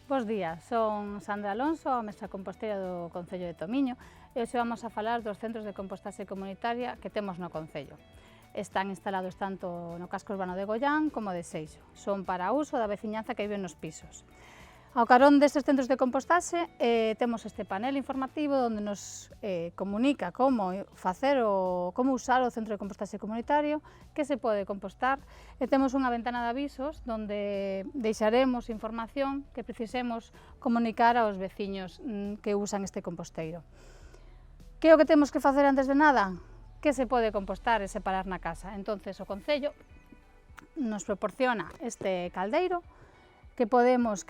Bos días, son Sandra Alonso, a mestra composteira do Concello de Tomiño, e hoxe vamos a falar dos centros de compostaxe comunitaria que temos no Concello. Están instalados tanto no casco urbano de Goián como de Seixo. Son para uso da veciñanza que vive nos pisos. Ao carón destes centros de compostaxe temos este panel informativo onde nos comunica como facer ou como usar o centro de compostaxe comunitario, que se pode compostar, e temos unha ventana de avisos onde deixaremos información que precisemos comunicar aos veciños que usan este composteiro. Que é o que temos que facer antes de nada? Que se pode compostar e separar na casa. Entonces o Concello nos proporciona este caldeiro que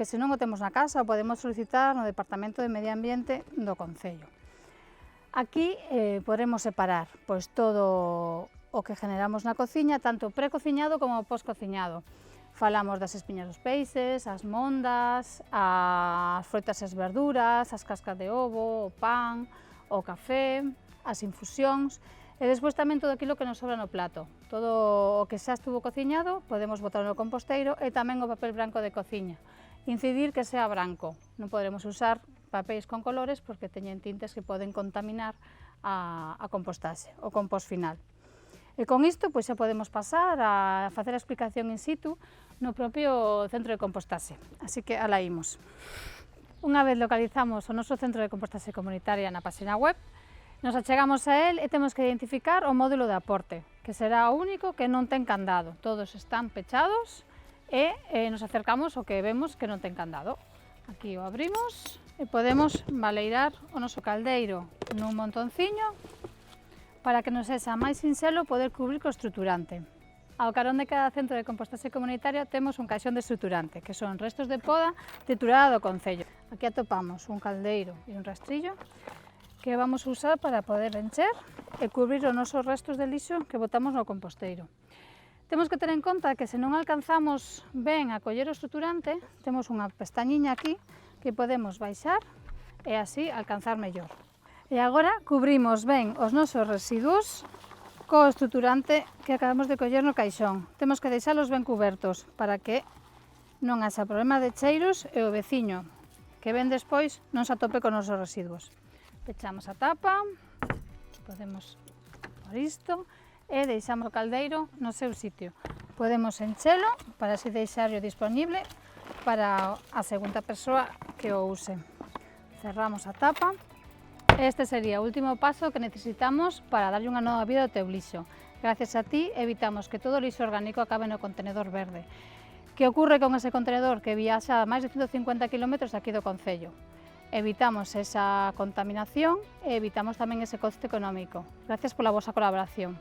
se non o temos na casa, o podemos solicitar no Departamento de Medio Ambiente do Concello. Aquí podemos separar pois, todo o que generamos na cociña, tanto precociñado como poscociñado. Falamos das espiñas dos peixes, as mondas, as froitas e as verduras, as cascas de ovo, o pan, o café, as infusións, e despois tamén todo aquilo que nos sobra no plato. Todo o que xa estuvo cociñado podemos botar no composteiro e tamén o papel branco de cociña. Incidir que sea branco. Non poderemos usar papéis con colores porque teñen tintes que poden contaminar a compostaxe, o compost final. E con isto pois, xa podemos pasar a facer a explicación in situ no propio centro de compostaxe. Así que alá imos. Unha vez localizamos o noso centro de compostaxe comunitaria na página web, nos achegamos a él e temos que identificar o módulo de aporte, que será o único que non ten candado. Todos están pechados e nos acercamos ao que vemos que non ten candado. Aquí o abrimos e podemos baleirar o noso caldeiro nun montonciño para que nos sexa máis sinxelo poder cubrir co estruturante. Ao carón de cada centro de compostaxe comunitaria temos un caixón de estruturante, que son restos de poda triturada do Concello. Aquí atopamos un caldeiro e un rastrillo que vamos a usar para poder encher e cubrir os nosos restos de lixo que botamos no composteiro. Temos que ter en conta que se non alcanzamos ben a coller o estruturante, temos unha pestañiña aquí que podemos baixar e así alcanzar mellor. E agora cubrimos ben os nosos residuos co estruturante que acabamos de coller no caixón. Temos que deixalos ben cubertos para que non haxa problema de cheiros e o veciño que ven despois non se atope con os nosos residuos. Pechamos a tapa, podemos por isto e deixamos o caldeiro no seu sitio. Podemos enchelo para así deixarlo disponible para a segunda persoa que o use. Cerramos a tapa. Este sería o último paso que necesitamos para darlle unha nova vida ao teu lixo. Gracias a ti evitamos que todo o lixo orgánico acabe no contenedor verde. Que ocorre con ese contenedor que viaxa a máis de 150 km aquí do Concello? Evitamos esa contaminación e evitamos tamén ese coste económico. Gracias pola vosa colaboración.